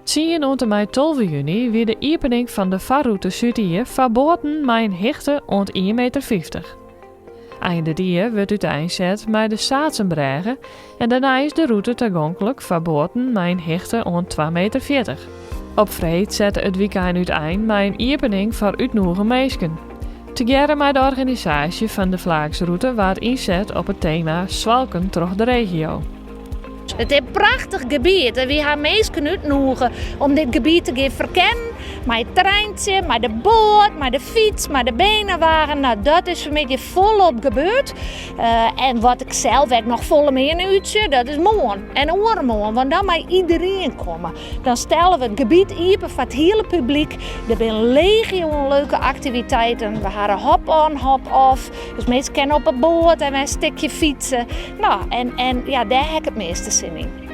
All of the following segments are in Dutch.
10 oant en mei 12 juni wie de iepening van de vaarroute Zuid-Ier verboden met een hichte rond 1,50 meter. Einde die wordt uiteenzet met de Saatsenbregen en daarna is de route toegankelijk verboden met een hichte rond 2,40 meter. Op Vreed zette het weekend uiteen met een iepening voor uitnoegen meesken. Together met de organisatie van de Vlaamsroute werd inzet op het thema Zwalken door de regio. Het is een prachtig gebied en we gaan mensen uitnodigen om dit gebied te gaan verkennen. Met het treintje, met de boot, met de fiets, met de benenwagen. Nou, dat is voor mij volop gebeurd. En wat ik zelf ook nog volle meer in uitzie, dat is morgen en overmorgen. Want dan mag iedereen komen. Dan stellen we het gebied open voor het hele publiek. Er zijn legio leuke activiteiten. We hebben hop-on, hop-off. Dus mensen kunnen op een boot en een stukje fietsen. Nou, en ja, daar heb ik het meeste zin in.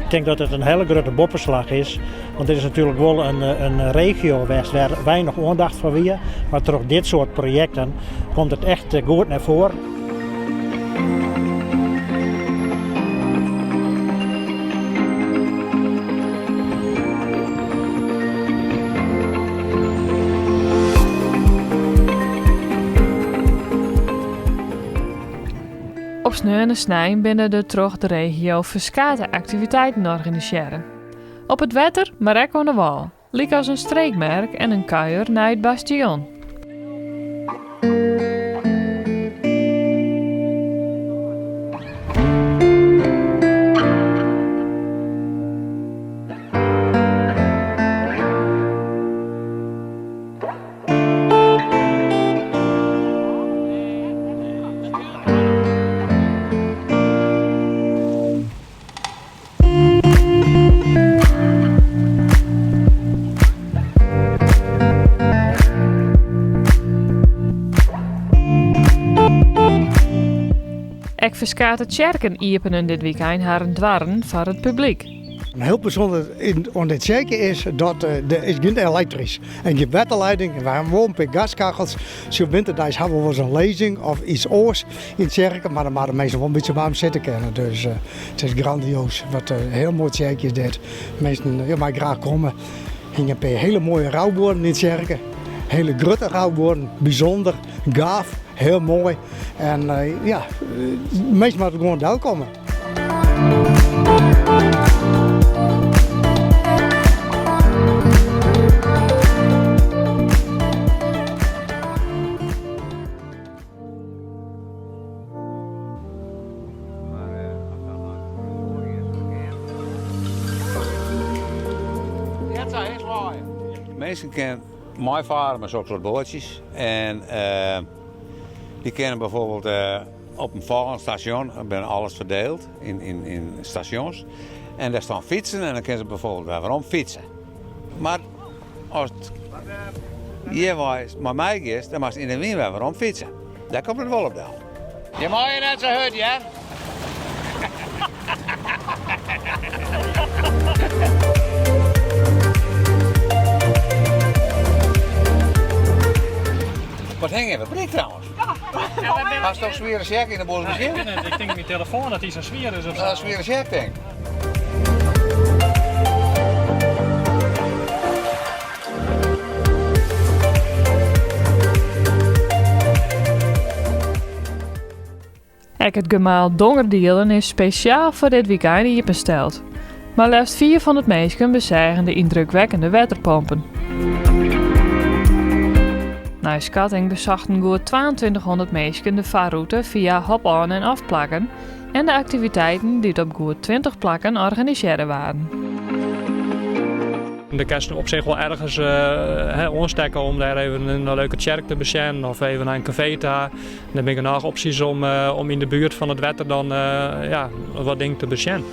Ik denk dat het een hele grote boppenslag is, want dit is natuurlijk wel een regio waar weinig aandacht voor weer. Maar door dit soort projecten komt het echt goed naar voren. Op Sneun en Snijn binnen de troch de regio verskate activiteiten organiseren. Op het wetter, maar ook aan de wal. Liek als een streekmerk en een kuier naar het bastion. Ek verskate kerken iepenen dit weekend haar dwarren voor het publiek. Een heel bijzonder aan dit zeker is dat er is geen elektrisch en je waterleiding. We hebben gewoon per gaskachels. Zo winterdags hebben we wel eens een lezing of iets oors in het kerken, maar dan moeten de mensen wel een beetje warm zitten kennen. Dus het is grandioos. Wat heel mooi zeker is dit. Mensen mag graag komen. Hingen per hele mooie rouwborden in het kerken. Hele grote rouwborden, bijzonder, gaaf. Heel mooi. En ja, de meesten moeten gewoon welkom. Mensen kennen mooi varen met zo'n soort bootjes. En die kennen bijvoorbeeld op een volgend station, ben alles verdeeld in stations. En daar staan fietsen en dan kunnen ze bijvoorbeeld waarom fietsen. Maar als het jeweils met mij is, dan mag je in de wind waarom fietsen. Daar komt het wel op dan. Je mag je net zo hut, ja? Wat hang je? Wat ben ik trouwens? Hast du toch zware jack in de boel gezien? Ik denk mijn telefoon dat hij zo zwier is of zo. Dat is zware jack, denk ik. Het gemaal Dongerdielen is speciaal voor dit weekend hier besteld. Maar liefst 4 van het meesten bezeigen de indrukwekkende waterpompen. Na schatting bezochten goed 2200 mensen de vaarroute via hop-on en afplakken en de activiteiten die op goed 20 plakken organiseren waren. De kan op zich wel ergens ontstekken om daar even een leuke kerk te bezien of even naar een café te gaan. Dan ben ik nog opties om in de buurt van het wetter dan wat dingen te bezien.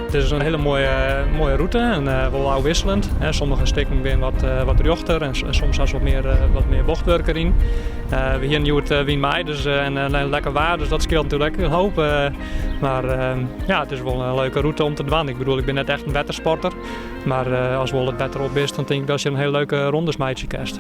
Het is een hele mooie route en wel afwisselend. Sommige stukken zijn wat rechter en soms zelfs wat meer bochtwerk erin. We hier nu het Wien mei dus, en lekker waar, dus dat scheelt natuurlijk een hoop. Maar het is wel een leuke route om te doen. Ik bedoel, ik ben net echt een wettersporter. Maar als we het beter op is, dan denk ik dat je een hele leuke rondes meidje krijgt.